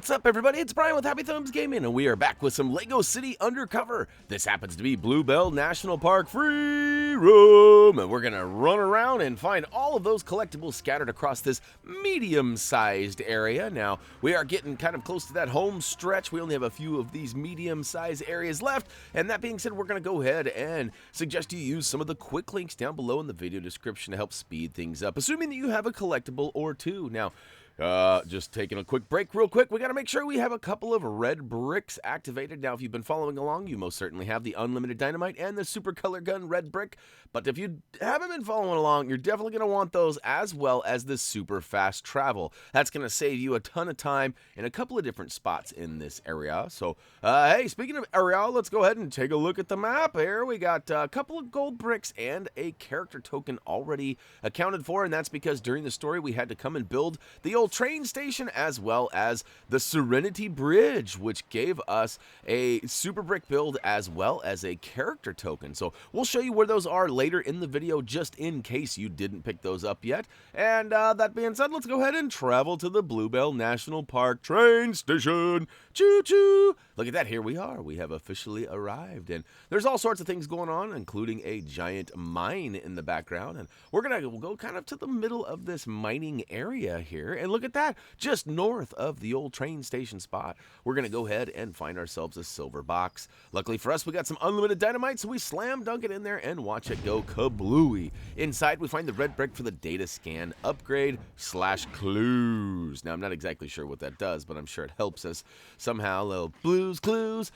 What's up, everybody? It's Brian with Happy Thumbs Gaming, and we are back with some Lego City Undercover. This happens to be Bluebell National Park free roam, and we're going to run around and find all of those collectibles scattered across this medium-sized area. Now, we are getting kind of close to that home stretch. We only have a few of these medium-sized areas left, and that being said, we're going to go ahead and suggest you use some of the quick links down below in the video description to help speed things up, assuming that you have a collectible or two. Now, just taking a quick break real quick. We got to make sure we have a couple of red bricks activated. Now, if you've been following along, you most certainly have the Unlimited Dynamite and the Super Color Gun red brick. But if you haven't been following along, you're definitely going to want those, as well as the Super Fast Travel. That's going to save you a ton of time in a couple of different spots in this area. So, hey, speaking of area, let's go ahead and take a look at the map here. We got a couple of gold bricks and a character token already accounted for, and that's because during the story we had to come and build the old train station as well as the Serenity Bridge, which gave us a super brick build as well as a character token. So we'll show you where those are later in the video, just in case you didn't pick those up yet. And that being said, let's go ahead and travel to the Bluebell National Park train station. Choo-choo! Look at that, here we are. We have officially arrived, and there's all sorts of things going on, including a giant mine in the background. And we're gonna go kind of to the middle of this mining area here, and look at that, just north of the old train station spot, we're gonna go ahead and find ourselves a silver box. Luckily for us, we got some unlimited dynamite, so we slam dunk it in there and watch it go kablooey. Inside, we find the red brick for the data scan upgrade / clues. Now, I'm not exactly sure what that does, but I'm sure it helps us somehow. Little blues clues.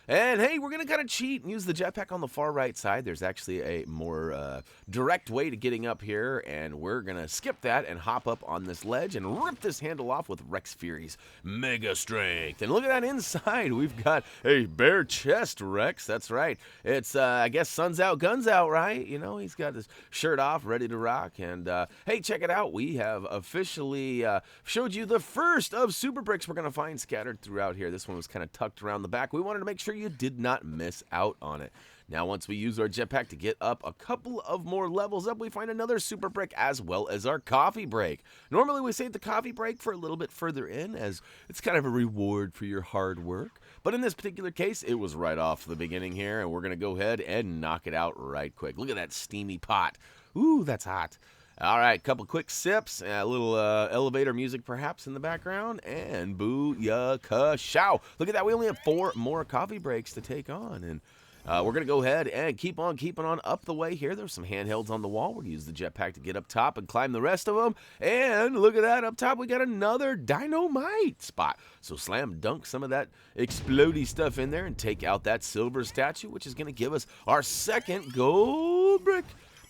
And hey, we're gonna kind of cheat and use the jetpack on the far right side. There's actually a more direct way to getting up here, and we're gonna skip that and hop up on this ledge and rip this handle off with Rex Fury's mega strength. And look at that inside. We've got a bare chest Rex. That's right. It's I guess sun's out, guns out, right? You know, he's got his shirt off, ready to rock. And hey, check it out. We have officially showed you the first of super bricks we're gonna find scattered throughout here. This one was kind of tucked around the back. We wanted to make sure you did not miss out on it. Now, once we use our jetpack to get up a couple of more levels up, we find another super brick as well as our coffee break. Normally, we save the coffee break for a little bit further in, as it's kind of a reward for your hard work. But in this particular case, it was right off the beginning here, and we're going to go ahead and knock it out right quick. Look at that steamy pot. Ooh, that's hot. All right, couple quick sips, a little elevator music perhaps in the background, and booyakashow. Look at that, we only have 4 more coffee breaks to take on, and we're going to go ahead and keep on keeping on up the way here. There's some handhelds on the wall. We're going to use the jetpack to get up top and climb the rest of them. And look at that, up top we got another dynamite spot. So slam dunk some of that explodey stuff in there and take out that silver statue, which is going to give us our second gold brick.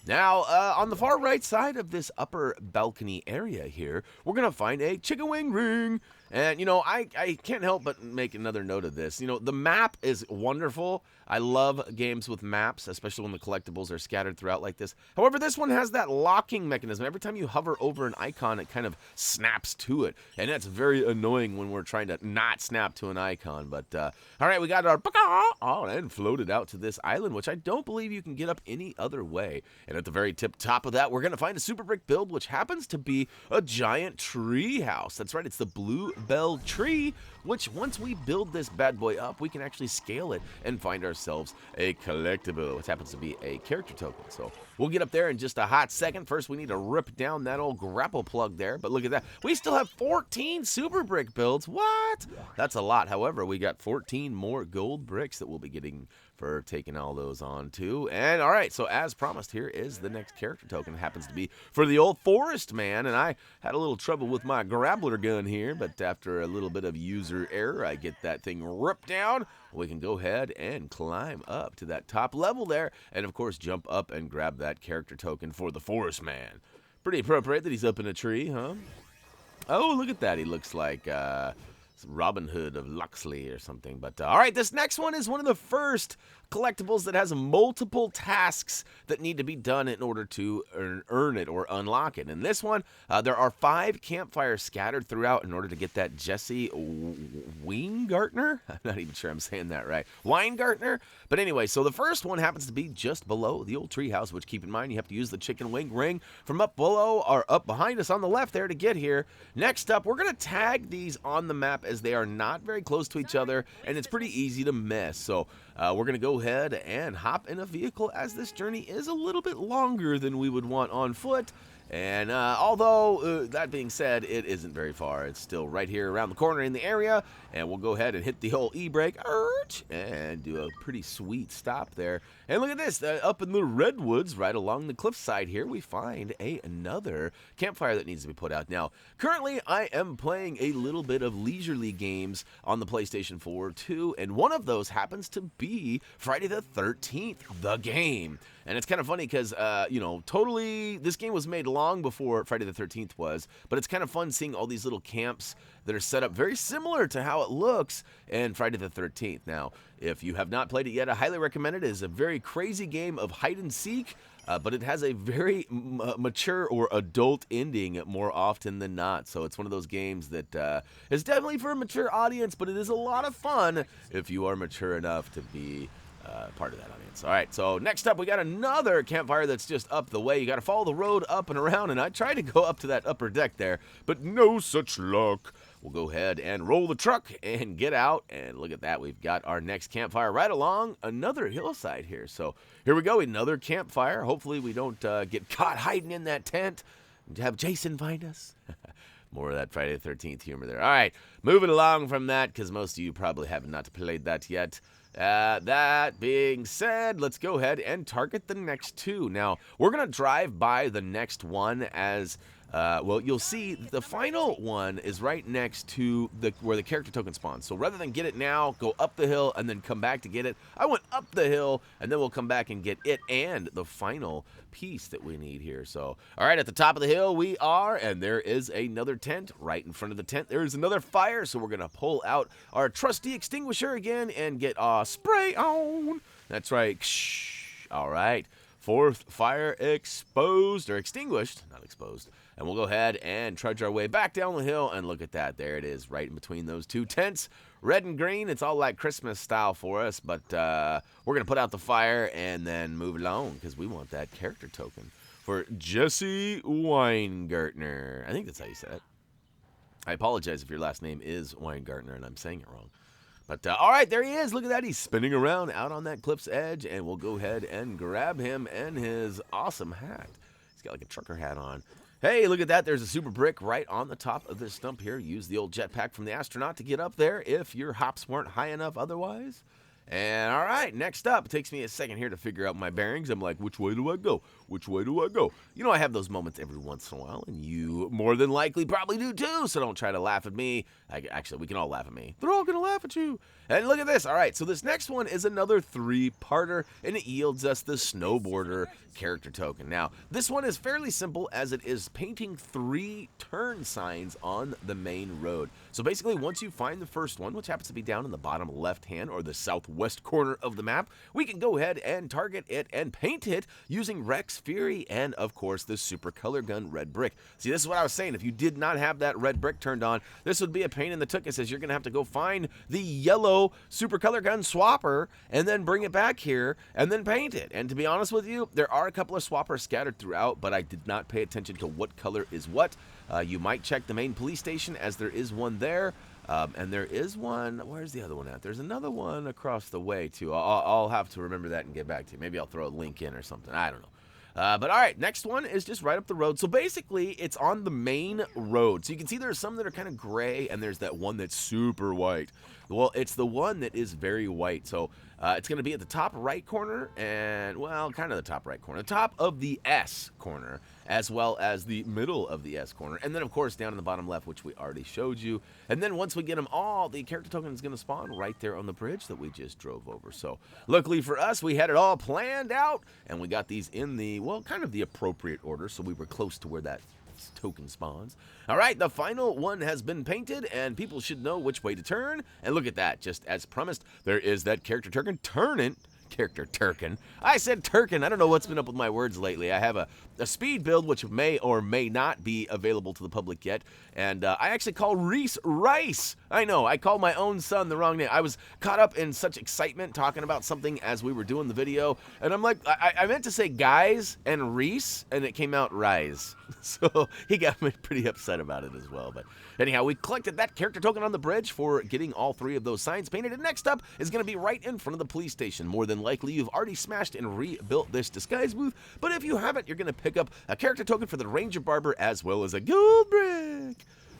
Now, on the far right side of this upper balcony area here, we're going to find a chicken wing ring. And, you know, I can't help but make another note of this. You know, the map is wonderful. I love games with maps, especially when the collectibles are scattered throughout like this. However, this one has that locking mechanism. Every time you hover over an icon, it kind of snaps to it. And that's very annoying when we're trying to not snap to an icon. But, all right, we got our and floated out to this island, which I don't believe you can get up any other way. And at the very top of that, we're going to find a super brick build, which happens to be a giant tree house. That's right, it's the Bluebell tree, which once we build this bad boy up, we can actually scale it and find ourselves a collectible, which happens to be a character token. So we'll get up there in just a hot second. First, we need to rip down that old grapple plug there. But look at that. We still have 14 super brick builds. What? That's a lot. However, we got 14 more gold bricks that we'll be getting for taking all those on too. And all right, so as promised, here is the next character token. It happens to be for the old Forestman, and I had a little trouble with my grappler gun here, but after a little bit of user error, I get that thing ripped down. We can go ahead and climb up to that top level there, and of course jump up and grab that character token for the Forestman. Pretty appropriate that he's up in a tree, huh? Oh, look at that. He looks like Robin Hood of Locksley or something. But all right, this next one is one of the first collectibles that has multiple tasks that need to be done in order to earn it or unlock it. In this one, there are 5 campfires scattered throughout in order to get that Jessie Weingartner. I'm not even sure I'm saying that right. Weingartner. But anyway, so the first one happens to be just below the old treehouse, which keep in mind you have to use the chicken wing ring from up below or up behind us on the left there to get here. Next up, we're going to tag these on the map as they are not very close to each other, and it's pretty easy to miss. So we're going to go ahead and hop in a vehicle as this journey is a little bit longer than we would want on foot. And although, that being said, it isn't very far. It's still right here around the corner in the area. And we'll go ahead and hit the old e-brake and do a pretty sweet stop there. And look at this. Up in the redwoods, right along the cliffside here, we find another campfire that needs to be put out. Now, currently, I am playing a little bit of leisurely games on the PlayStation 4 too. And one of those happens to be Friday the 13th, the game. And it's kind of funny because, totally, this game was made long before Friday the 13th was, but it's kind of fun seeing all these little camps that are set up very similar to how it looks in Friday the 13th. Now, if you have not played it yet, I highly recommend it. It is a very crazy game of hide and seek, but it has a very mature or adult ending more often than not. So it's one of those games that is definitely for a mature audience, but it is a lot of fun if you are mature enough to be part of that audience. All right, so next up, we got another campfire that's just up the way. You got to follow the road up and around, and I tried to go up to that upper deck there, but no such luck. We'll go ahead and roll the truck and get out, and look at that. We've got our next campfire right along another hillside here. So here we go, another campfire. Hopefully we don't get caught hiding in that tent and have Jason find us. More of that Friday the 13th humor there. All right, moving along from that, because most of you probably have not played that yet. That being said, let's go ahead and target the next 2. Now, we're going to drive by the next one as, you'll see the final one is right next to where the character token spawns. So rather than get it now, go up the hill, and then come back to get it, I went up the hill, and then we'll come back and get it and the final piece that we need here. So, all right, at the top of the hill we are, and there is another tent. Right in front of the tent, there is another fire, so we're going to pull out our trusty extinguisher again and get spray on. That's right. All right. 4th fire exposed, or extinguished, not exposed. And we'll go ahead and trudge our way back down the hill, and look at that. There it is, right in between those 2 tents. Red and green, it's all like Christmas style for us, but we're going to put out the fire and then move along because we want that character token for Jessie Weingartner. I think that's how you say it. I apologize if your last name is Weingartner and I'm saying it wrong. But, all right, there he is. Look at that. He's spinning around out on that cliff's edge, and we'll go ahead and grab him and his awesome hat. He's got like a trucker hat on. Hey, look at that. There's a super brick right on the top of this stump here. Use the old jetpack from the astronaut to get up there if your hops weren't high enough otherwise. And all right, next up, it takes me a second here to figure out my bearings. I'm like, which way do I go? Which way do I go? You know, I have those moments every once in a while, and you more than likely probably do too, so don't try to laugh at me. Actually, we can all laugh at me. They're all going to laugh at you. And look at this. All right, so this next one is another 3-parter, and it yields us the Snowboarder character token. Now, this one is fairly simple as it is painting 3 turn signs on the main road. So basically, once you find the first one, which happens to be down in the bottom left-hand or the southwest corner of the map, we can go ahead and target it and paint it using Rex Fury and, of course, the super color gun red brick. See, this is what I was saying. If you did not have that red brick turned on, this would be a pain in the tuchus, as you're going to have to go find the yellow super color gun swapper and then bring it back here and then paint it. And to be honest with you, there are a couple of swappers scattered throughout, but I did not pay attention to what color is what. You might check the main police station, as there is one there. And there is one, where's the other one at? There's another one across the way, too. I'll have to remember that and get back to you. Maybe I'll throw a link in or something. I don't know. But all right, next one is just right up the road. So basically, it's on the main road. So you can see there's some that are kind of gray, and there's that one that's super white. Well, it's the one that is very white. So it's going to be at the top right corner and, well, kind of the top right corner. The top of the S corner, as well as the middle of the S corner. And then, of course, down in the bottom left, which we already showed you. And then once we get them all, the character token is going to spawn right there on the bridge that we just drove over. So luckily for us, we had it all planned out, and we got these in the, well, kind of the appropriate order. So we were close to where that token spawns. All right, the final one has been painted, and people should know which way to turn. And look at that, just as promised, there is that character token. Turn it character Turkin. I said Turkin. I don't know what's been up with my words lately. I have a speed build which may or may not be available to the public yet, and I actually call Reese Rice. I know, I called my own son the wrong name. I was caught up in such excitement talking about something as we were doing the video, and I'm like, I meant to say guys and Reese, and it came out Rise. So he got me pretty upset about it as well. But anyhow, we collected that character token on the bridge for getting all 3 of those signs painted, and next up is going to be right in front of the police station. More than likely, you've already smashed and rebuilt this disguise booth, but if you haven't, you're going to pick up a character token for the Ranger Barber as well as a gold brick.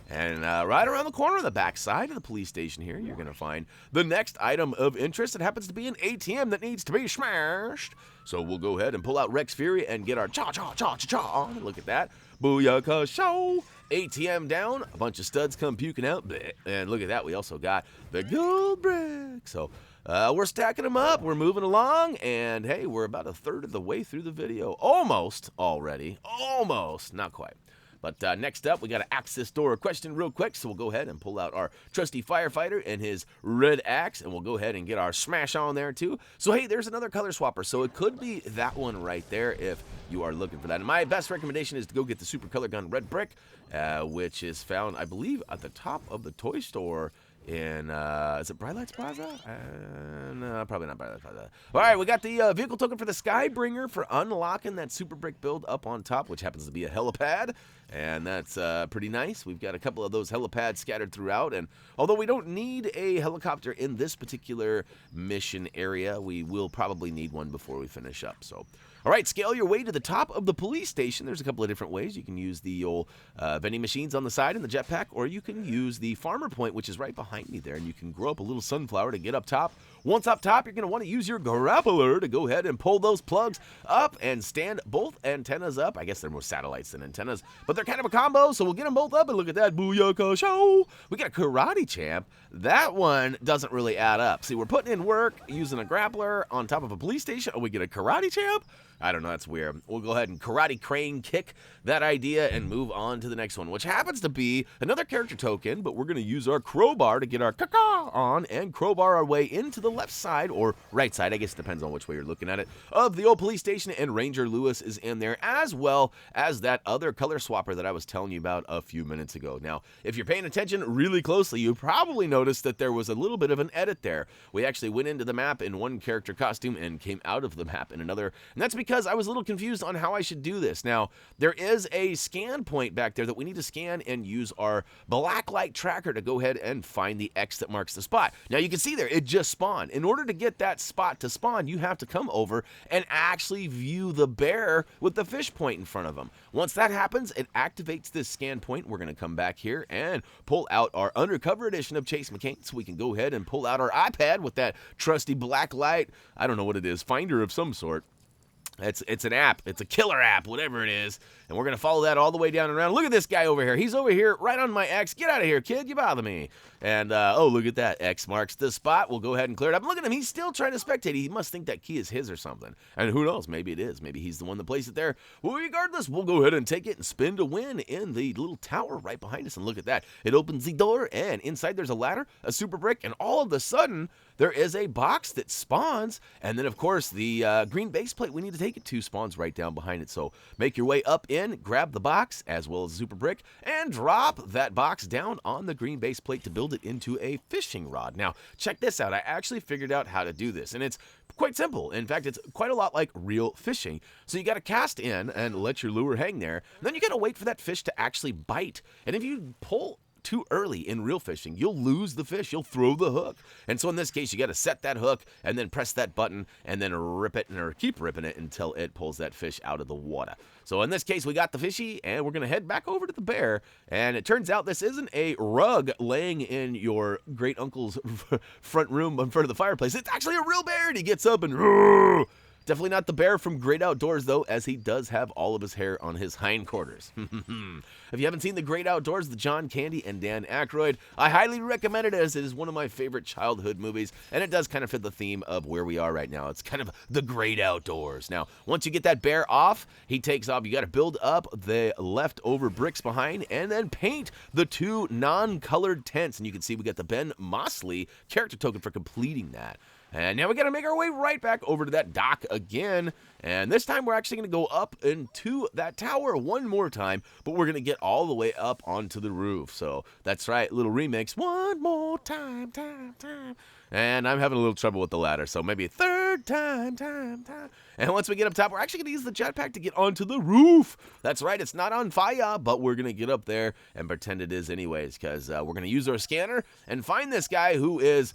And right around the corner of the back side of the police station here, you're going to find the next item of interest. It happens to be an ATM that needs to be smashed. So we'll go ahead and pull out Rex Fury and get our cha-cha-cha-cha-cha. Look at that. Booyaka show. ATM down. A bunch of studs come puking out. Bleh. And look at that. We also got the gold brick. So we're stacking them up. We're moving along. And, hey, we're about a third of the way through the video. Almost already. Almost. Not quite. But next up, we got to axe this door question real quick, so we'll go ahead and pull out our trusty firefighter and his red axe, and we'll go ahead and get our smash on there too. So hey, there's another color swapper, so it could be that one right there if you are looking for that. And my best recommendation is to go get the Super Color Gun Red Brick, which is found, I believe, at the top of the toy store in, is it Bright Lights Plaza? No, probably not Bright Lights Plaza. All right, we got the vehicle token for the Skybringer for unlocking that super brick build up on top, which happens to be a helipad, and that's pretty nice. We've got a couple of those helipads scattered throughout, and although we don't need a helicopter in this particular mission area, we will probably need one before we finish up, so... All right, scale your way to the top of the police station. There's a couple of different ways. You can use the old vending machines on the side in the jetpack, or you can use the farmer point, which is right behind me there, and you can grow up a little sunflower to get up top. Once up top, you're going to want to use your grappler to go ahead and pull those plugs up and stand both antennas up. I guess they're more satellites than antennas, but they're kind of a combo, so we'll get them both up, and look at that. Booyaka show! We got a karate champ. That one doesn't really add up. See, we're putting in work using a grappler on top of a police station, and we get a karate champ? I don't know, that's weird. We'll go ahead and karate crane kick that idea and move on to the next one, which happens to be another character token, but we're going to use our crowbar to get our caca on and crowbar our way into the left side, or right side, I guess it depends on which way you're looking at it, of the old police station, and Ranger Lewis is in there, as well as that other color swapper that I was telling you about a few minutes ago. Now, if you're paying attention really closely, you probably noticed that there was a little bit of an edit there. We actually went into the map in one character costume and came out of the map in another, and that's because I was a little confused on how I should do this. Now, there is a scan point back there that we need to scan and use our black light tracker to go ahead and find the X that marks the spot. Now, you can see there, it just spawned. In order to get that spot to spawn, you have to come over and actually view the bear with the fish point in front of him. Once that happens, it activates this scan point. We're going to come back here and pull out our undercover edition of Chase McCain, so we can go ahead and pull out our iPad with that trusty black light, I don't know what it is, finder of some sort. It's an app. It's a killer app, whatever it is. And we're going to follow that all the way down and around. Look at this guy over here. He's over here right on my X. Get out of here, kid. You bother me. And, oh, look at that. X marks the spot. We'll go ahead and clear it up. Look at him. He's still trying to spectate. He must think that key is his or something. And who knows? Maybe it is. Maybe he's the one that placed it there. Well, regardless, we'll go ahead and take it and spin to win in the little tower right behind us. And look at that. It opens the door, and inside there's a ladder, a super brick, and all of a sudden, there is a box that spawns. And then, of course, the green base plate we need to take it to spawns right down behind it. So make your way up in, grab the box, as well as the super brick, and drop that box down on the green base plate to build it into a fishing rod. Now, check this out. I actually figured out how to do this, and it's quite simple. In fact, it's quite a lot like real fishing. So you got to cast in and let your lure hang there. And then you got to wait for that fish to actually bite. And if you pull too early in real fishing, you'll lose the fish. You'll throw the hook. And so in this case, you got to set that hook and then press that button and then rip it, or keep ripping it until it pulls that fish out of the water. So in this case, we got the fishy, and we're going to head back over to the bear. And it turns out this isn't a rug laying in your great uncle's front room in front of the fireplace. It's actually a real bear, and he gets up and roar. Definitely not the bear from Great Outdoors, though, as he does have all of his hair on his hindquarters. If you haven't seen The Great Outdoors, the John Candy and Dan Aykroyd, I highly recommend it, as it is one of my favorite childhood movies, and it does kind of fit the theme of where we are right now. It's kind of the Great Outdoors. Now, once you get that bear off, he takes off. You got to build up the leftover bricks behind, and then paint the 2 non-colored tents. And you can see we got the Ben Moseley character token for completing that. And now we got to make our way right back over to that dock again. And this time we're actually going to go up into that tower one more time, but we're going to get all the way up onto the roof. So that's right, little remix. One more time. And I'm having a little trouble with the ladder, so maybe a third time. And once we get up top, we're actually going to use the jetpack to get onto the roof. That's right, it's not on fire, but we're going to get up there and pretend it is anyways, because we're going to use our scanner and find this guy who is,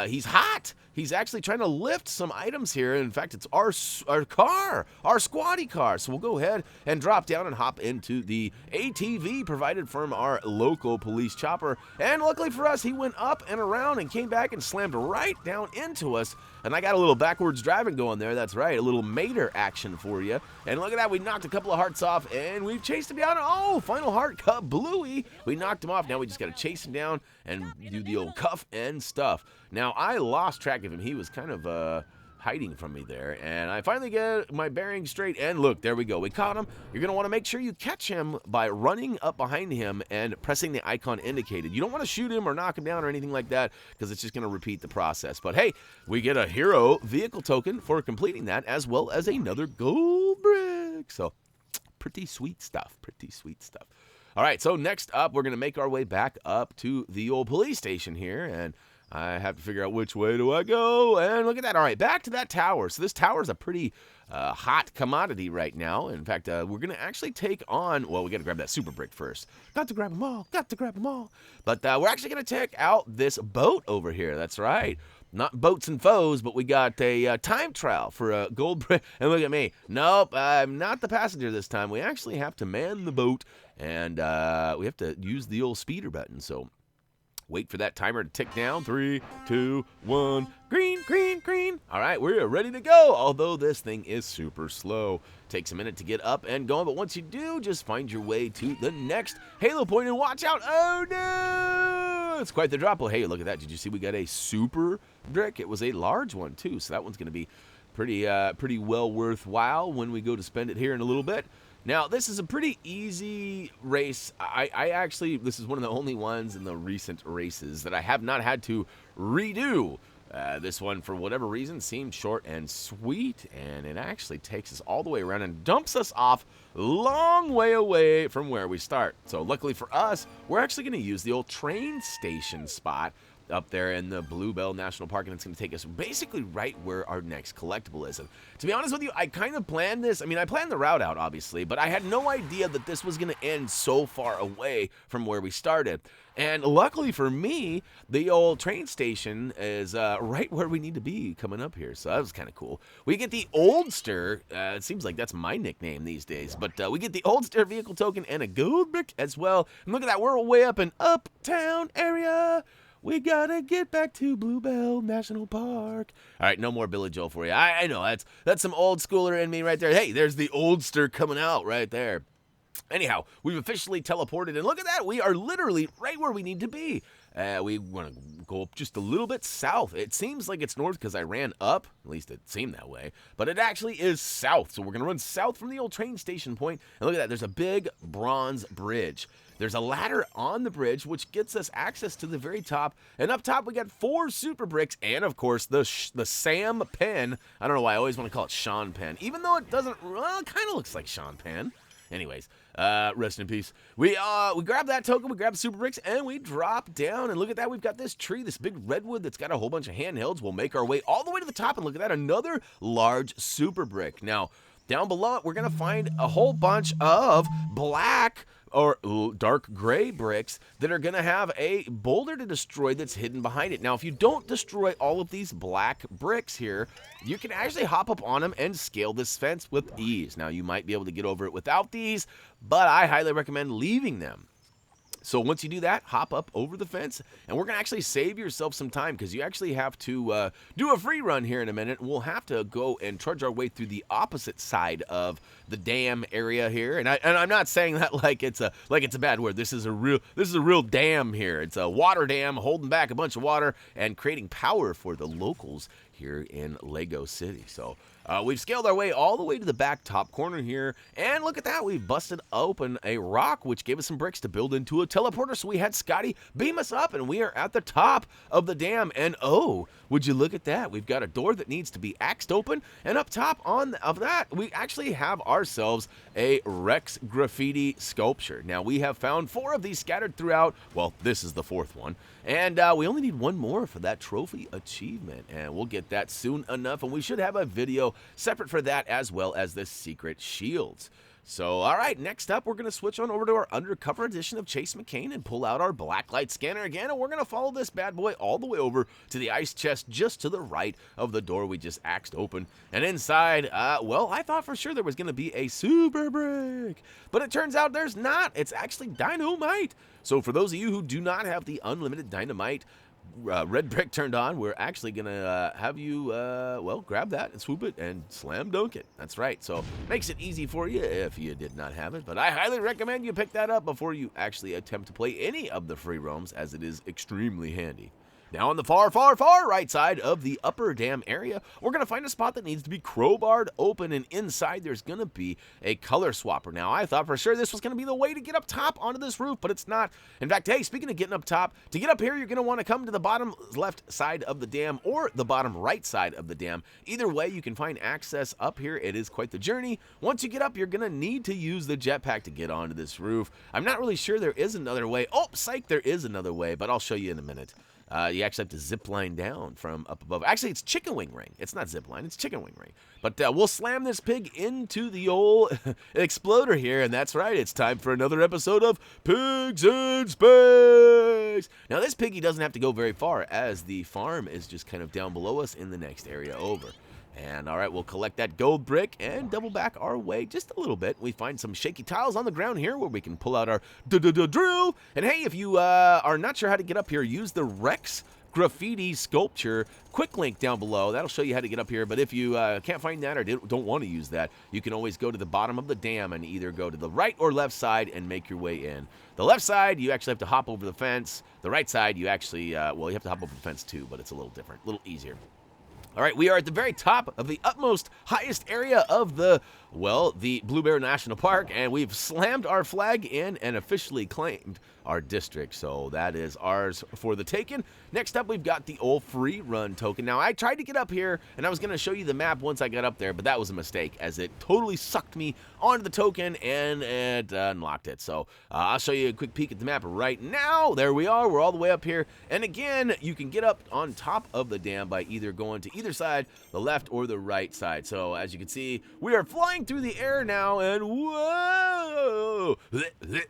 he's hot. He's actually trying to lift some items here. In fact, it's our car, our squatty car. So we'll go ahead and drop down and hop into the ATV provided from our local police chopper. And luckily for us, he went up and around and came back and slammed right down into us. And I got a little backwards driving going there. That's right, a little mater action for you. And look at that, we knocked a couple of hearts off, and we've chased him down. Oh, final heart, kablooey. We knocked him off. Now we just got to chase him down and do the old cuff and stuff. Now, I lost track of him. He was kind of hiding from me there, and I finally get my bearings straight, and look, there we go. We caught him. You're going to want to make sure you catch him by running up behind him and pressing the icon indicated. You don't want to shoot him or knock him down or anything like that, because it's just going to repeat the process. But hey, we get a hero vehicle token for completing that, as well as another gold brick. So, pretty sweet stuff, All right, so next up, we're going to make our way back up to the old police station here, and I have to figure out which way do I go, and look at that. All right, back to that tower. So this tower is a pretty hot commodity right now. In fact, we're going to actually take on, well, we got to grab that super brick first. Got to grab them all. But we're actually going to take out this boat over here. That's right. Not boats and foes, but we got a time trial for a gold brick. And look at me. Nope, I'm not the passenger this time. We actually have to man the boat, and we have to use the old speeder button. So wait for that timer to tick down. 3, 2, 1. Green. All right, we're ready to go. Although this thing is super slow. Takes a minute to get up and going, but once you do, just find your way to the next halo point and watch out. Oh, no! It's quite the drop. Well, hey, look at that. Did you see we got a super brick? It was a large one, too, so that one's going to be pretty well worthwhile when we go to spend it here in a little bit. Now, this is a pretty easy race. I actually, this is one of the only ones in the recent races that I have not had to redo. This one, for whatever reason, seemed short and sweet, and it actually takes us all the way around and dumps us off long way away from where we start. So luckily for us, we're actually going to use the old train station spot up there in the Bluebell National Park, and it's going to take us basically right where our next collectible is. And to be honest with you, I kind of planned this. I mean, I planned the route out, obviously, but I had no idea that this was going to end so far away from where we started. And luckily for me, the old train station is right where we need to be coming up here, so that was kind of cool. We get the Oldster. It seems like that's my nickname these days, but we get the Oldster vehicle token and a gold brick as well. And look at that, we're way up in Uptown area. We gotta get back to Bluebell National Park. All right, no more Billy Joel for you. I know, that's some old schooler in me right there. Hey, there's the Oldster coming out right there. Anyhow, we've officially teleported, and look at that. We are literally right where we need to be. We want to go up just a little bit south. It seems like it's north because I ran up. At least it seemed that way. But it actually is south. So we're going to run south from the old train station point. And look at that. There's a big bronze bridge. There's a ladder on the bridge, which gets us access to the very top. And up top, we got 4 super bricks. And, of course, the Sam Penn. I don't know why I always want to call it Sean Penn. Even though it doesn't, well, it kind of looks like Sean Penn. Anyways, rest in peace. We grab that token, we grab the super bricks, and we drop down. And look at that, we've got this tree, this big redwood that's got a whole bunch of handhelds. We'll make our way all the way to the top, and look at that, another large super brick. Now, down below it, we're going to find a whole bunch of black or dark gray bricks that are going to have a boulder to destroy that's hidden behind it. Now, if you don't destroy all of these black bricks here, you can actually hop up on them and scale this fence with ease. Now, you might be able to get over it without these, but I highly recommend leaving them. So once you do that, hop up over the fence, and we're going to actually save yourself some time because you actually have to do a free run here in a minute. We'll have to go and trudge our way through the opposite side of the dam area here. And I'm not saying that like it's a bad word. This is a real dam here. It's a water dam holding back a bunch of water and creating power for the locals here in Lego City. So we've scaled our way all the way to the back top corner here, and look at that, we've busted open a rock, which gave us some bricks to build into a teleporter. So we had Scotty beam us up, and we are at the top of the dam. And oh, would you look at that? We've got a door that needs to be axed open, and up top of that, we actually have ourselves a Rex Graffiti Skullpture. Now, we have found 4 of these scattered throughout. Well, this is the 4th one, and we only need 1 more for that trophy achievement, and we'll get that soon enough, and we should have a video separate for that, as well as the secret shields. So, all right, next up, we're going to switch on over to our undercover edition of Chase McCain and pull out our blacklight scanner again, and we're going to follow this bad boy all the way over to the ice chest just to the right of the door we just axed open. And inside, well, I thought for sure there was going to be a super brick, but it turns out there's not. It's actually dynamite. So for those of you who do not have the unlimited dynamite red brick turned on, we're actually gonna have you well, grab that and swoop it and slam dunk it. That's right. So makes it easy for you if you did not have it, but I highly recommend you pick that up before you actually attempt to play any of the free roams, as it is extremely handy. Now on the far right side of the upper dam area, we're going to find a spot that needs to be crowbarred open, and inside there's going to be a color swapper. Now, I thought for sure this was going to be the way to get up top onto this roof, but it's not. In fact, hey, speaking of getting up top, to get up here, you're going to want to come to the bottom left side of the dam or the bottom right side of the dam. Either way, you can find access up here. It is quite the journey. Once you get up, you're going to need to use the jetpack to get onto this roof. I'm not really sure there is another way. Oh, psych, there is another way, but I'll show you in a minute. You actually have to zip line down from up above. Actually, it's chicken wing ring. It's not zip line, it's chicken wing ring. But we'll slam this pig into the old exploder here, and that's right, it's time for another episode of Pigs in Space. Now, this piggy doesn't have to go very far, as the farm is just kind of down below us in the next area over. And all right, we'll collect that gold brick and double back our way just a little bit. We find some shaky tiles on the ground here where we can pull out our drill. And hey, if you are not sure how to get up here, use the Rex Graffiti Skullpture quick link down below. That'll show you how to get up here. But if you can't find that or don't want to use that, you can always go to the bottom of the dam and either go to the right or left side and make your way in. The left side, you actually have to hop over the fence. The right side, you actually, well, you have to hop over the fence too, but it's a little different, a little easier. All right, we are at the very top of the utmost highest area of the Bluebell National Park, and we've slammed our flag in and officially claimed our district. So that is ours for the taking. Next up, we've got the old free run token. Now, I tried to get up here, and I was going to show you the map once I got up there, but that was a mistake, as it totally sucked me onto the token, and it unlocked it. So I'll show you a quick peek at the map right now. There we are. We're all the way up here. And again, you can get up on top of the dam by either going to either side, the left or the right side. So as you can see, we are flying through the air now, and whoa!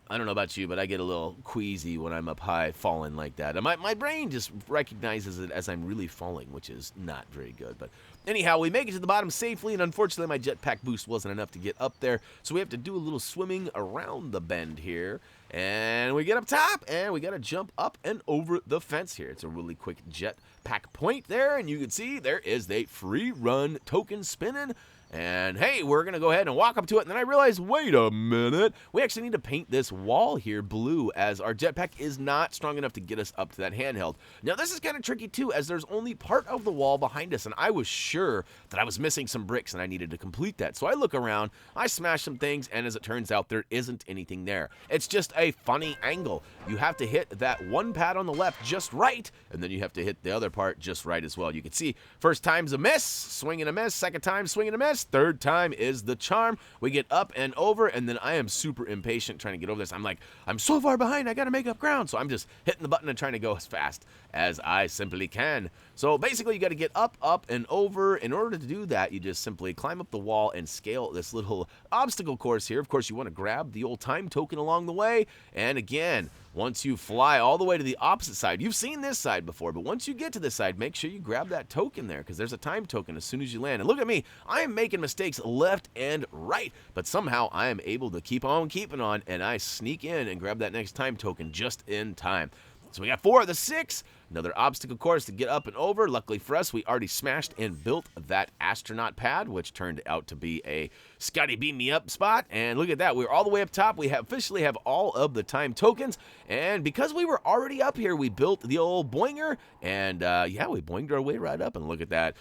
I don't know about you, but I get a little queasy when I'm up high falling like that. And my brain just recognizes it as I'm really falling, which is not very good. But anyhow, we make it to the bottom safely, and unfortunately my jetpack boost wasn't enough to get up there, so we have to do a little swimming around the bend here. And we get up top, and we got to jump up and over the fence here. It's a really quick jetpack point there, and you can see there is the free run token spinning. And hey, we're going to go ahead and walk up to it, and then I realized, wait a minute, we actually need to paint this wall here blue, as our jetpack is not strong enough to get us up to that handheld. Now, this is kind of tricky too, as there's only part of the wall behind us, and I was sure that I was missing some bricks and I needed to complete that. So I look around, I smash some things, and as it turns out, there isn't anything there. It's just a funny angle. You have to hit that one pad on the left just right, and then you have to hit the other part just right as well. You can see, first time's a miss, swing and a miss, second time, swing and a miss, third time is the charm. We get up and over, and then I am super impatient trying to get over this. I'm like, I'm so far behind, I gotta make up ground. So I'm just hitting the button and trying to go as fast as I simply can. So basically, you got to get up, and over. In order to do that, you just simply climb up the wall and scale this little obstacle course here. Of course, you want to grab the old time token along the way. And again, once you fly all the way to the opposite side, you've seen this side before, but once you get to this side, make sure you grab that token there, because there's a time token as soon as you land. And look at me, I am making mistakes left and right, but somehow I am able to keep on keeping on, and I sneak in and grab that next time token just in time. So we got 4 of the 6. Another obstacle course to get up and over. Luckily for us, we already smashed and built that astronaut pad, which turned out to be a Scotty Beam Me Up spot. And look at that. We're all the way up top. We officially have all of the time tokens. And because we were already up here, we built the old boinger. And yeah, we boinged our way right up. And look at that.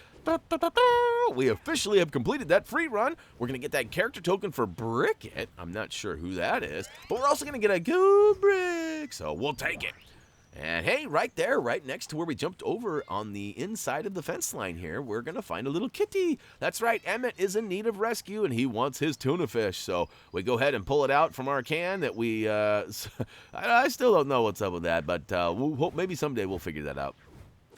We officially have completed that free run. We're going to get that character token for Brickett. I'm not sure who that is. But we're also going to get a gold brick. So we'll take it. And hey, right there, right next to where we jumped over on the inside of the fence line here, we're going to find a little kitty. That's right, Emmett is in need of rescue, and he wants his tuna fish. So we go ahead and pull it out from our can that we, I still don't know what's up with that, but we'll hope maybe someday we'll figure that out.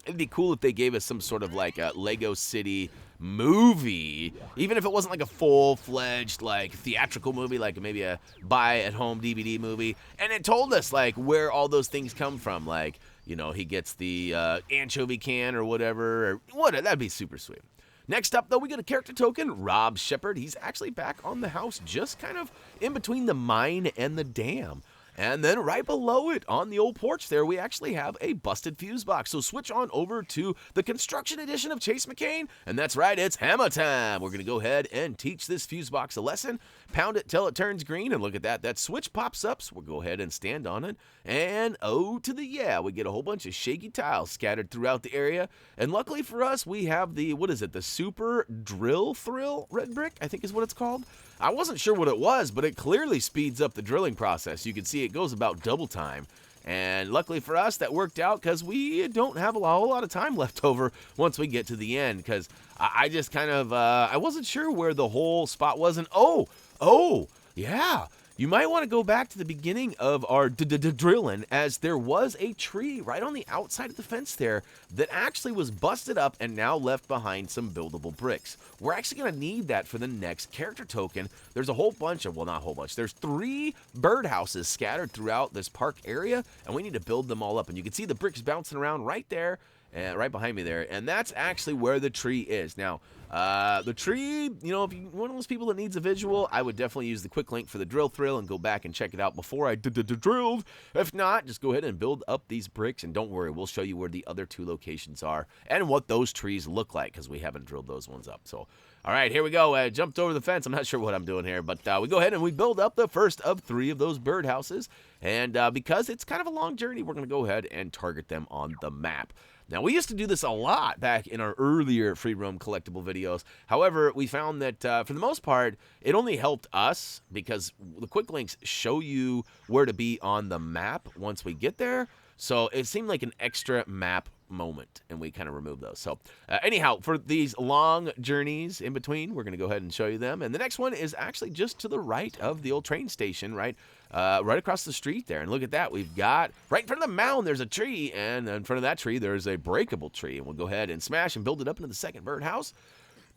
It'd be cool if they gave us some sort of like a Lego City movie, even if it wasn't like a full-fledged like theatrical movie, like maybe a buy-at-home DVD movie, and it told us like where all those things come from, like, you know, he gets the anchovy can or whatever, or what, that'd be super sweet. Next up, though, we get a character token, Rob Shepard. He's actually back on the house, just kind of in between the mine and the dam. And then right below it, on the old porch there, we actually have a busted fuse box. So switch on over to the construction edition of Chase McCain, and that's right, it's hammer time. We're going to go ahead and teach this fuse box a lesson, pound it till it turns green, and look at that. That switch pops up, so we'll go ahead and stand on it. And oh to the yeah, we get a whole bunch of shaky tiles scattered throughout the area. And luckily for us, we have the, what is it, the Super Drill Thrill red brick, I think is what it's called. I wasn't sure what it was, but it clearly speeds up the drilling process. You can see it goes about double time. And luckily for us, that worked out because we don't have a whole lot of time left over once we get to the end. Because I just kind of, I wasn't sure where the whole spot was. And oh, yeah. You might want to go back to the beginning of our drilling, as there was a tree right on the outside of the fence there that actually was busted up and now left behind some buildable bricks. We're actually going to need that for the next character token. There's a whole bunch of, well, not a whole bunch, there's 3 birdhouses scattered throughout this park area, and we need to build them all up. And you can see the bricks bouncing around right there, right behind me there, and that's actually where the tree is. Now, the tree, you know, if you're one of those people that needs a visual, I would definitely use the quick link for the drill thrill and go back and check it out before I drilled. If not, just go ahead and build up these bricks, and don't worry, we'll show you where the other 2 locations are and what those trees look like, because we haven't drilled those ones up. So, all right, here we go. I jumped over the fence. I'm not sure what I'm doing here, but we go ahead and we build up the first of 3 of those birdhouses, and because it's kind of a long journey, we're going to go ahead and target them on the map. Now, we used to do this a lot back in our earlier free roam collectible videos. However, we found that for the most part, it only helped us because the quick links show you where to be on the map once we get there. So it seemed like an extra map moment, and we kind of removed those. So anyhow, for these long journeys in between, we're going to go ahead and show you them. And the next one is actually just to the right of the old train station, right across the street there. And look at that. We've got, right in front of the mound, there's a tree, and in front of that tree, there's a breakable tree. And we'll go ahead and smash and build it up into the second birdhouse.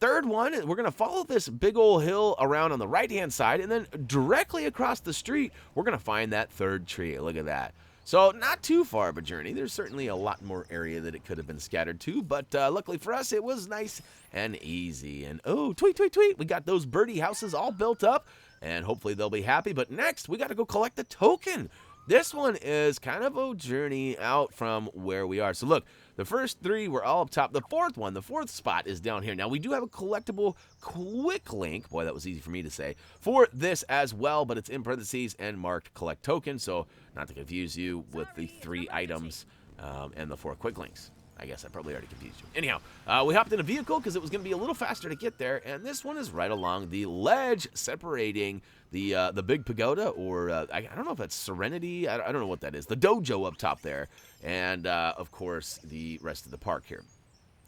Third one, we're going to follow this big old hill around on the right-hand side, and then directly across the street, we're going to find that third tree. Look at that. So not too far of a journey. There's certainly a lot more area that it could have been scattered to, but luckily for us, it was nice and easy. And oh, tweet, tweet, tweet. We got those birdie houses all built up, and hopefully they'll be happy. But next, we got to go collect the token. This one is kind of a journey out from where we are. So look, the first 3 were all up top. The fourth spot is down here. Now, we do have a collectible quick link. Boy, that was easy for me to say. For this as well, but it's in parentheses and marked collect token. So not to confuse you with the 3 items and the 4 quick links. I guess I probably already confused you. Anyhow, we hopped in a vehicle because it was going to be a little faster to get there, and this one is right along the ledge separating the big pagoda, or I don't know if that's Serenity. I don't know what that is. The dojo up top there, and of course the rest of the park here.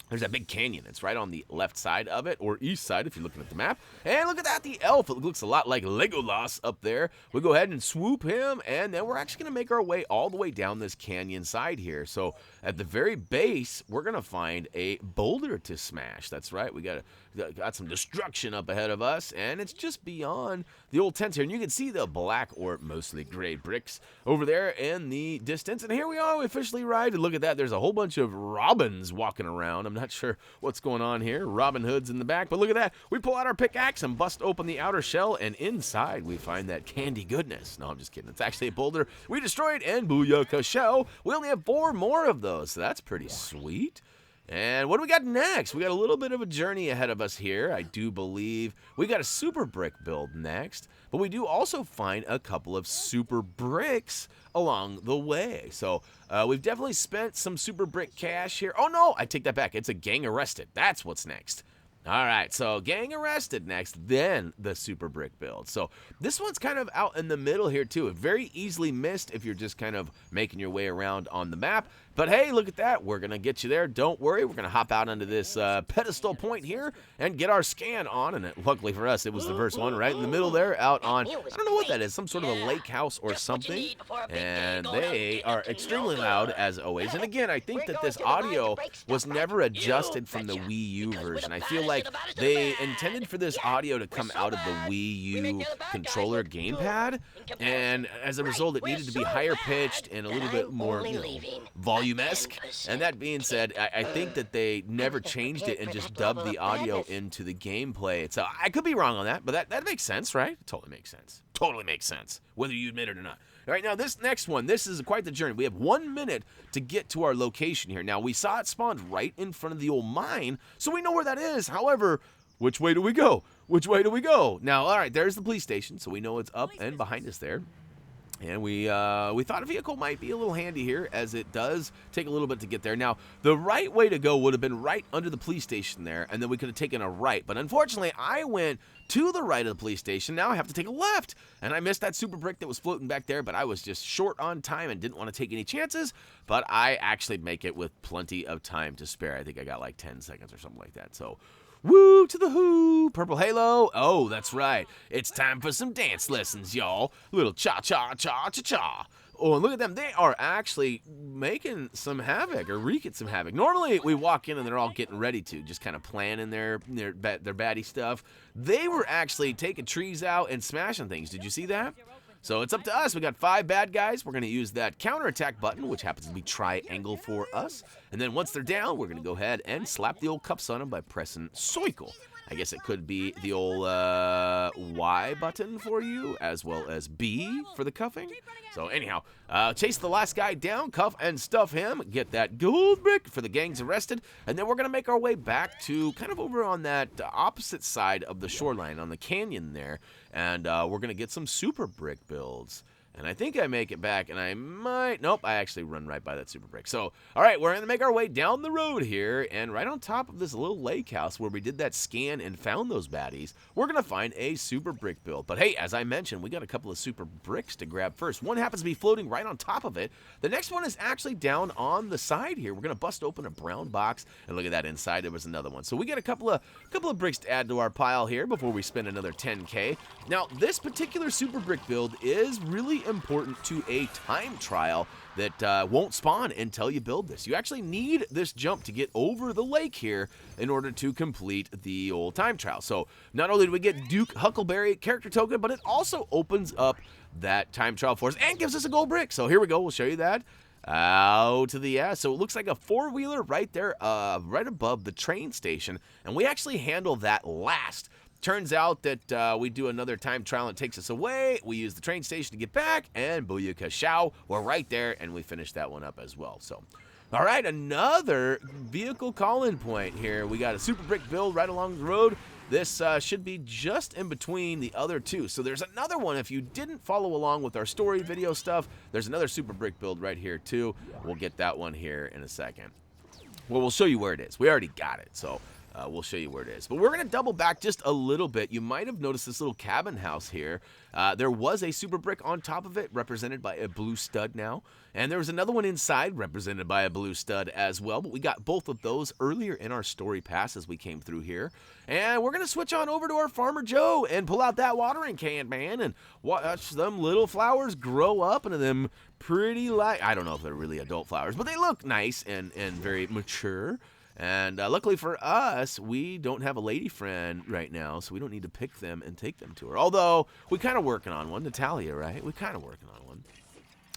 There's that big canyon. It's right on the left side of it, or east side if you're looking at the map. And look at that, the elf. It looks a lot like Legolas up there. We'll go ahead and swoop him, and then we're actually going to make our way all the way down this canyon side here. So at the very base, we're going to find a boulder to smash. That's right. We got got some destruction up ahead of us, and it's just beyond the old tents here. And you can see the black or mostly gray bricks over there in the distance. And here we are, we officially arrived. And look at that, there's a whole bunch of robins walking around. I'm not sure what's going on here. Robin Hood's in the back, but look at that. We pull out our pickaxe and bust open the outer shell, and inside we find that candy goodness. No, I'm just kidding. It's actually a boulder we destroyed, and booyaka shell. We only have 4 more of those, so that's pretty sweet. And what do we got next? We got a little bit of a journey ahead of us here. I do believe we got a super brick build next, but we do also find a couple of super bricks along the way. So we've definitely spent some super brick cash here. Oh no, I take that back. It's a gang arrested. That's what's next. All right, so gang arrested next, then the super brick build. So this one's kind of out in the middle here too. Very easily missed if you're just kind of making your way around on the map. But hey, look at that. We're going to get you there. Don't worry. We're going to hop out onto this pedestal point here and get our scan on. And luckily for us, it was the first one right in the middle there out on, I don't know what that is, some sort of a lake house or something. And they are extremely loud as always. And again, I think that this audio was never adjusted from the Wii U version. I feel like they intended for this audio to come out of the Wii U controller gamepad. And as a result, it needed to be higher pitched and a little bit more, volume-esque. And that being said, I think that they never changed it and just dubbed the audio into the gameplay. So I could be wrong on that, but that makes sense, right? It totally makes sense. Totally makes sense, whether you admit it or not. All right, now this next one, this is quite the journey. We have 1 minute to get to our location here. Now, we saw it spawned right in front of the old mine, so we know where that is. However, which way do we go? Which way do we go? Now, all right, there's the police station, so we know it's up and behind us there. And we thought a vehicle might be a little handy here, as it does take a little bit to get there. Now, the right way to go would have been right under the police station there, and then we could have taken a right. But unfortunately, I went to the right of the police station. Now I have to take a left, and I missed that super brick that was floating back there, but I was just short on time and didn't want to take any chances. But I actually make it with plenty of time to spare. I think I got like 10 seconds or something like that. So, woo to the who, purple halo. Oh, that's right. It's time for some dance lessons, y'all. Little cha-cha-cha-cha-cha. Oh, and look at them. They are actually making some havoc, or wreaking some havoc. Normally, we walk in and they're all getting ready to, just kind of planning their baddie stuff. They were actually taking trees out and smashing things. Did you see that? So it's up to us. We got 5 bad guys. We're going to use that counterattack button, which happens to be triangle for us. And then once they're down, we're going to go ahead and slap the old cuffs on them by pressing circle. I guess it could be the old Y button for you, as well as B for the cuffing. So anyhow, chase the last guy down, cuff and stuff him, get that gold brick for the gangs arrested, and then we're going to make our way back to kind of over on that opposite side of the shoreline, on the canyon there, and we're going to get some super brick builds. And I think I make it back, and I might... Nope, I actually run right by that super brick. So, all right, we're going to make our way down the road here, and right on top of this little lake house where we did that scan and found those baddies, we're going to find a super brick build. But hey, as I mentioned, we got a couple of super bricks to grab first. One happens to be floating right on top of it. The next one is actually down on the side here. We're going to bust open a brown box, and look at that, inside there was another one. So we got a couple of bricks to add to our pile here before we spend another 10K. Now, this particular super brick build is really important to a time trial that won't spawn until you build this. You actually need this jump to get over the lake here in order to complete the old time trial. So not only do we get Duke Huckleberry character token, but it also opens up that time trial for us and gives us a gold brick. So here we go. We'll show you that. Out to the ass. So it looks like a 4-wheeler right there, right above the train station, and we actually handle that last. Turns out that we do another time trial and it takes us away. We use the train station to get back, and booyaka shao, we're right there, and we finish that one up as well. So, all right, another vehicle call-in point here. We got a super brick build right along the road. This should be just in between the other two. So there's another one. If you didn't follow along with our story video stuff, there's another super brick build right here too. We'll get that one here in a second. Well, we'll show you where it is. We already got it, so we'll show you where it is. But we're going to double back just a little bit. You might have noticed this little cabin house here. There was a super brick on top of it, represented by a blue stud now. And there was another one inside, represented by a blue stud as well. But we got both of those earlier in our story pass as we came through here. And we're going to switch on over to our Farmer Joe and pull out that watering can, man, and watch them little flowers grow up into them pretty light. I don't know if they're really adult flowers, but they look nice and very mature. And luckily for us, we don't have a lady friend right now, so we don't need to pick them and take them to her. Although, we're kind of working on one. Natalia, right? We're kind of working on one.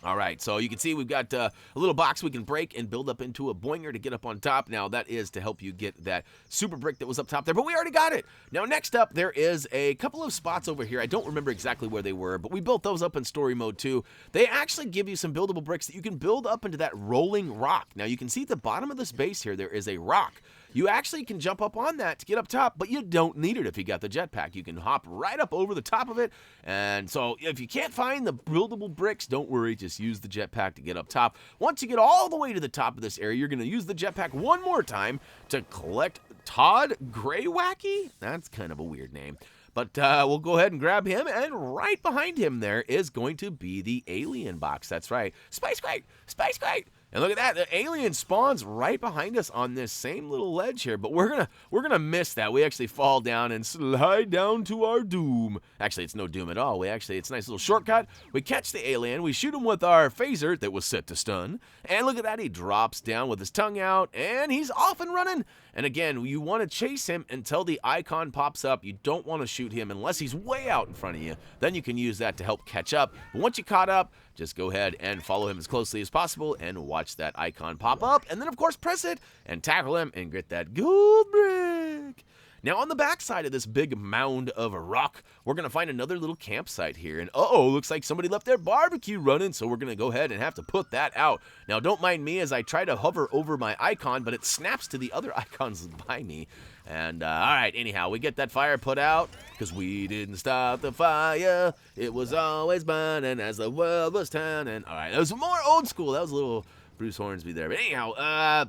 All right, so you can see we've got a little box we can break and build up into a boinger to get up on top. Now, that is to help you get that super brick that was up top there, but we already got it. Now, next up, there is a couple of spots over here. I don't remember exactly where they were, but we built those up in story mode too. They actually give you some buildable bricks that you can build up into that rolling rock. Now, you can see at the bottom of this base here, there is a rock. You actually can jump up on that to get up top, but you don't need it if you got the jetpack. You can hop right up over the top of it, and so if you can't find the buildable bricks, don't worry, just use the jetpack to get up top. Once you get all the way to the top of this area, you're going to use the jetpack one more time to collect Todd Greywacke? That's kind of a weird name. But we'll go ahead and grab him, and right behind him there is going to be the alien box. That's right. Spice Crate! Spice Crate! And look at that, the alien spawns right behind us on this same little ledge here, but we're gonna miss that. We actually fall down and slide down to our doom. Actually, it's no doom at all. It's a nice little shortcut. We catch the alien, we shoot him with our phaser that was set to stun, and look at that, he drops down with his tongue out, and he's off and running. And again, you want to chase him until the icon pops up. You don't want to shoot him unless he's way out in front of you. Then you can use that to help catch up. But once you caught up, just go ahead and follow him as closely as possible and watch that icon pop up. And then, of course, press it and tackle him and get that gold brick. Now, on the back side of this big mound of a rock, we're going to find another little campsite here. And, uh-oh, looks like somebody left their barbecue running, so we're going to go ahead and have to put that out. Now, don't mind me as I try to hover over my icon, but it snaps to the other icons by me. And, all right, anyhow, we get that fire put out, because we didn't stop the fire. It was always burning as the world was turning. All right, that was more old school. That was a little Bruce Hornsby there. But anyhow,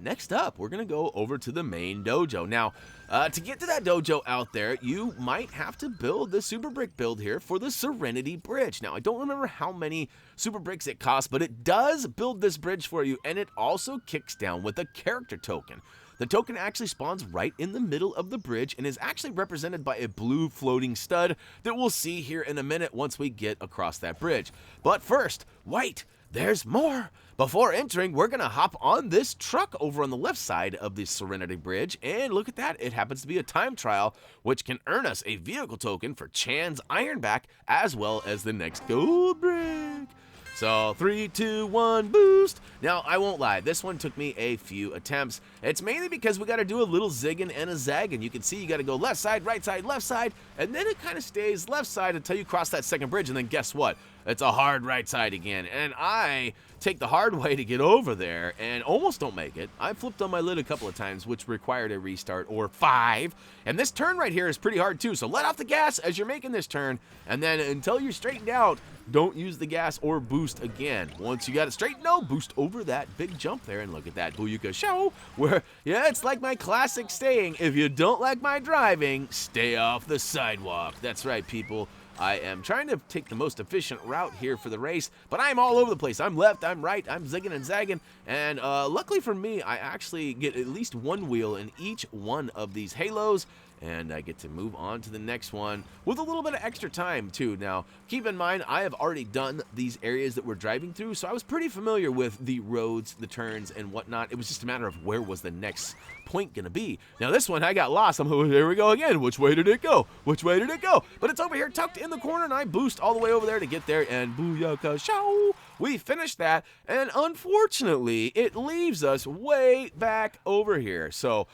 next up, we're going to go over to the main dojo. Now, to get to that dojo out there, you might have to build the super brick build here for the Serenity Bridge. Now, I don't remember how many super bricks it costs, but it does build this bridge for you, and it also kicks down with a character token. The token actually spawns right in the middle of the bridge and is actually represented by a blue floating stud that we'll see here in a minute once we get across that bridge. But first, wait, there's more! Before entering, we're going to hop on this truck over on the left side of the Serenity Bridge, and look at that, it happens to be a time trial, which can earn us a vehicle token for Chan's Ironback, as well as the next gold brick. So, 3, 2, 1, boost! Now, I won't lie, this one took me a few attempts. It's mainly because we got to do a little zigging and a zagging. You can see you got to go left side, left side, and then it kind of stays left side until you cross that second bridge, and then guess what? It's a hard right side again, and I take the hard way to get over there and almost don't make it. I flipped on my lid a couple of times, which required a restart or 5. And this turn right here is pretty hard too, so let off the gas as you're making this turn, and then until you're straightened out, don't use the gas or boost again. Once you got it straightened out, boost over that big jump there, and look at that Booyaka show, where, yeah, it's like my classic saying, if you don't like my driving, stay off the sidewalk. That's right, people. I am trying to take the most efficient route here for the race, but I'm all over the place. I'm left, I'm right, I'm zigging and zagging, and luckily for me, I actually get at least one wheel in each one of these halos, and I get to move on to the next one with a little bit of extra time too. Now, keep in mind, I have already done these areas that we're driving through, so I was pretty familiar with the roads, the turns, and whatnot. It was just a matter of where was the next point gonna be. Now this one, I got lost. Here we go again. Which way did it go? Which way did it go? But it's over here tucked in the corner, and I boost all the way over there to get there, and booyaka show! We finished that, and unfortunately, it leaves us way back over here. So,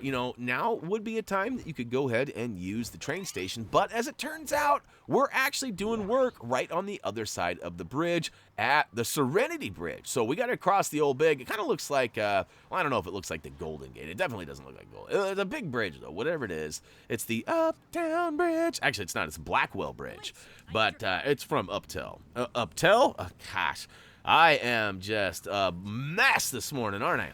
you know, now would be a time that you could go ahead and use the train station, but as it turns out, we're actually doing work right on the other side of the bridge at the Serenity Bridge. So we got to cross the old big, it kind of looks like, well, I don't know if it looks like the Golden Gate. It definitely doesn't look like gold. It's a big bridge, though, whatever it is. It's the Uptown Bridge. Actually, it's not. It's Blackwell Bridge, but it's from Uptel. Uptel? Oh, gosh, I am just a mess this morning, aren't I?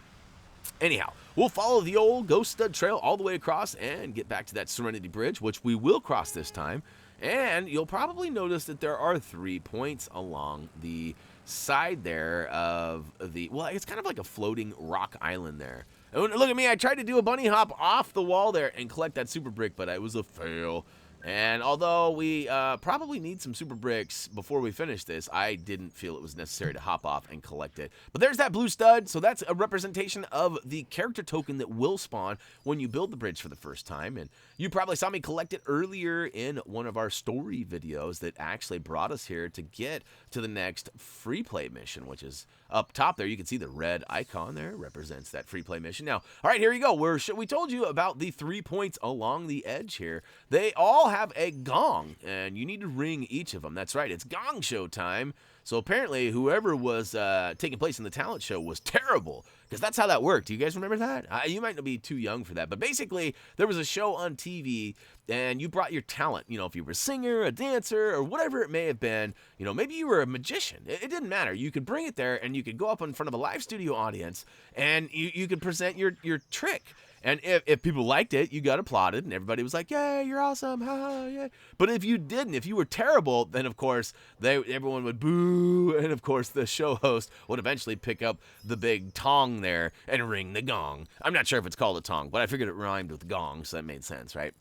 Anyhow, we'll follow the old Ghost Stud Trail all the way across and get back to that Serenity Bridge, which we will cross this time. And you'll probably notice that there are 3 points along the side there of the, well, it's kind of like a floating rock island there. And look at me, I tried to do a bunny hop off the wall there and collect that super brick, but it was a fail. And although we probably need some super bricks before we finish this, I didn't feel it was necessary to hop off and collect it. But there's that blue stud, so that's a representation of the character token that will spawn when you build the bridge for the first time. And you probably saw me collect it earlier in one of our story videos that actually brought us here to get to the next free play mission, which is up top there. You can see the red icon there represents that free play mission. Now, all right, here you go. We told you about the 3 points along the edge here. They all have a gong, and you need to ring each of them. That's right, it's gong show time. So apparently, whoever was taking place in the talent show was terrible, because that's how that worked. Do you guys remember that? You might not be too young for that, but basically, there was a show on TV, and you brought your talent. You know, if you were a singer, a dancer, or whatever it may have been, you know, maybe you were a magician. It didn't matter. You could bring it there, and you could go up in front of a live studio audience, and you could present your trick. And if people liked it, you got applauded, and everybody was like, "Yay, you're awesome, ha, yeah." But if you didn't, if you were terrible, then of course everyone would boo, and of course the show host would eventually pick up the big tong there and ring the gong. I'm not sure if it's called a tong, but I figured it rhymed with gong, so that made sense, right?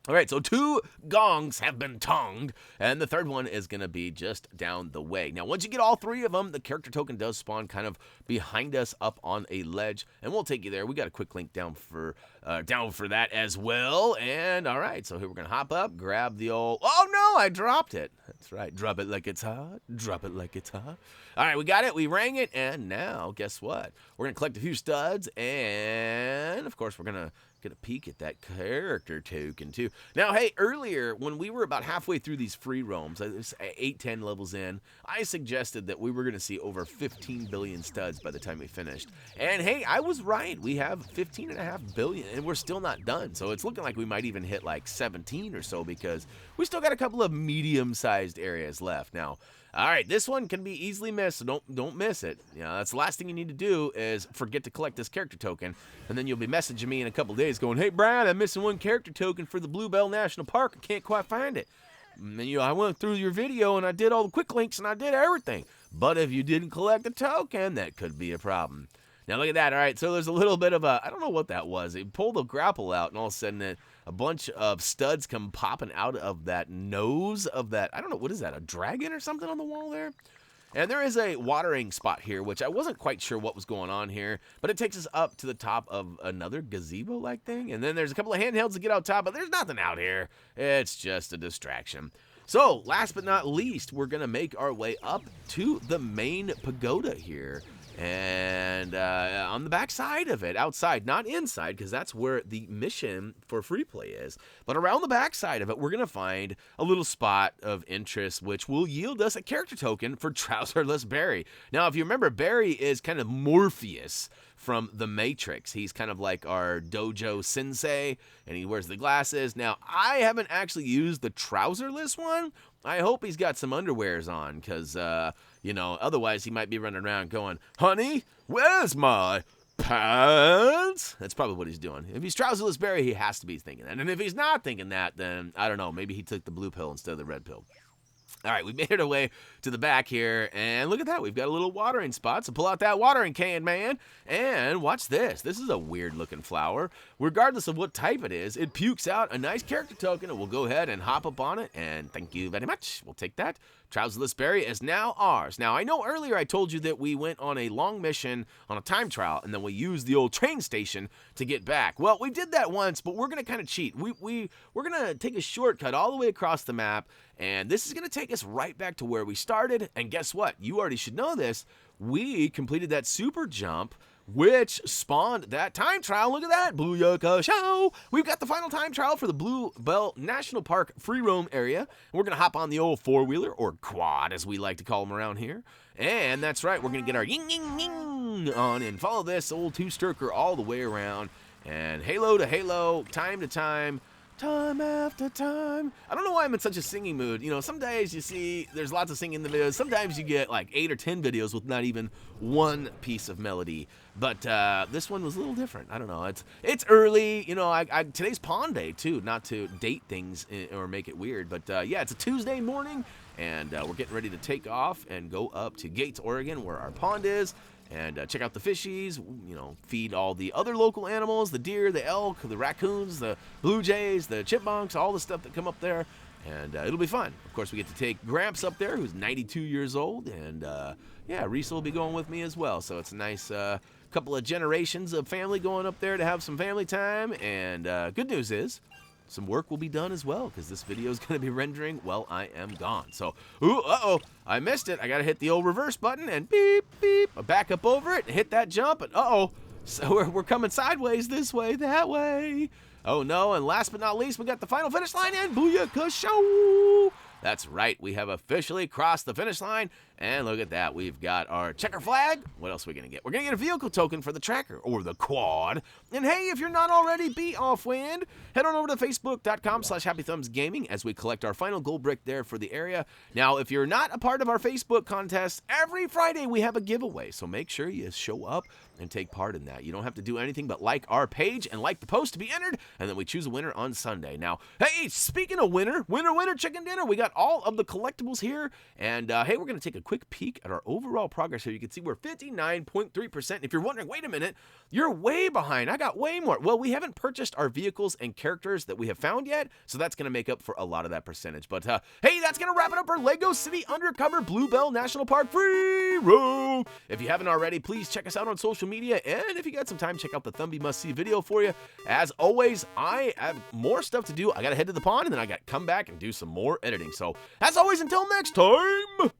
All right, so 2 gongs have been tonged, and the third one is going to be just down the way. Now, once you get all 3 of them, the character token does spawn kind of behind us up on a ledge, and we'll take you there. We got a quick link down for that as well. And all right, so here we're going to hop up, grab the old... Oh, no, I dropped it. That's right. Drop it like it's hot. Drop it like it's hot. All right, we got it. We rang it, and now, guess what? We're going to collect a few studs, and, of course, we're going to get a peek at that character token too. Now, hey, earlier when we were about halfway through these free roams, 8-10 levels in, I suggested that we were going to see over 15 billion studs by the time we finished. And hey, I was right. We have 15.5 billion, and we're still not done. So it's looking like we might even hit like 17 or so, because we still got a couple of medium-sized areas left. Now, all right, this one can be easily missed, so don't miss it. You know, that's the last thing you need to do is forget to collect this character token, and then you'll be messaging me in a couple days going, "Hey, Brian, I'm missing 1 character token for the Bluebell National Park. I can't quite find it." And I went through your video, and I did all the quick links, and I did everything. But if you didn't collect the token, that could be a problem. Now, look at that. All right, so there's a little bit of I don't know what that was. It pulled the grapple out, and all of a sudden a bunch of studs come popping out of that nose of that. I don't know, what is that, a dragon or something on the wall there? And there is a watering spot here, which I wasn't quite sure what was going on here, but it takes us up to the top of another gazebo-like thing. And then there's a couple of handhelds to get out top, but there's nothing out here. It's just a distraction. So, last but not least, we're going to make our way up to the main pagoda here. And on the back side of it, outside, not inside, because that's where the mission for free play is, but around the back side of it, we're going to find a little spot of interest, which will yield us a character token for Trouserless Barry. Now, if you remember, Barry is kind of Morpheus from The Matrix. He's kind of like our dojo sensei, and he wears the glasses. Now, I haven't actually used the Trouserless one. I hope he's got some underwears on, because, you know, otherwise he might be running around going, "Honey, where's my pants?" That's probably what he's doing. If he's Trouserless Barry, he has to be thinking that. And if he's not thinking that, then, I don't know, maybe he took the blue pill instead of the red pill. All right, we made our way to the back here, and look at that. We've got a little watering spot, so pull out that watering can, man. And watch this. This is a weird-looking flower. Regardless of what type it is, it pukes out a nice character token, and we'll go ahead and hop up on it, and thank you very much. We'll take that. Trouserless Barry is now ours. Now, I know earlier I told you that we went on a long mission on a time trial, and then we used the old train station to get back. Well, we did that once, but we're going to kind of cheat. We're going to take a shortcut all the way across the map, and this is going to take us right back to where we started. And guess what? You already should know this. We completed that super jump, which spawned that time trial. Look at that. Booyaka show. We've got the final time trial for the Bluebell National Park free roam area. And we're going to hop on the old four-wheeler, or quad as we like to call them around here. And that's right. We're going to get our ying, ying, ying on and follow this old two-stroker all the way around. And halo to halo, time to time, time after time. I don't know why I'm in such a singing mood. You know, some days you see there's lots of singing in the videos. Sometimes you get like 8 or 10 videos with not even one piece of melody. But this one was a little different. I don't know. It's early. You know, today's pond day too. Not to date things or make it weird, but yeah, it's a Tuesday morning, and we're getting ready to take off and go up to Gates, Oregon, where our pond is. and check out the fishies, feed all the other local animals, the deer, the elk, the raccoons, the blue jays, the chipmunks, all the stuff that come up there, and it'll be fun. Of course, we get to take Gramps up there, who's 92 years old, and Reese will be going with me as well, so it's a nice couple of generations of family going up there to have some family time, and good news is, some work will be done as well, because this video is going to be rendering while I am gone. So, I missed it. I got to hit the old reverse button and beep, beep. I back up over it and hit that jump, and so we're coming sideways this way, that way. Oh no, and last but not least, we got the final finish line, and booyaka show! That's right, we have officially crossed the finish line, and look at that, we've got our checker flag. What else are we going to get? We're going to get a vehicle token for the tracker, or the quad. And hey, if you're not already be off-wind, head on over to facebook.com/HappyThumbsGaming as we collect our final gold brick there for the area. Now, if you're not a part of our Facebook contest, every Friday we have a giveaway, so make sure you show up and take part in that. You don't have to do anything but like our page and like the post to be entered, and then we choose a winner on Sunday. Now, hey, speaking of winner chicken dinner, we got all of the collectibles here, and hey, we're going to take a quick peek at our overall progress here. You can see we're 59.3%. If you're wondering, wait a minute, you're way behind. I got way more. Well, we haven't purchased our vehicles and characters that we have found yet, so that's going to make up for a lot of that percentage. But hey, that's going to wrap it up for Lego City Undercover Bluebell National Park Free Roam. If you haven't already, please check us out on social media, and if you got some time, check out the Thumbie Must See video for you. As always, I have more stuff to do. I got to head to the pond, and then I got to come back and do some more editing. So, as always, until next time...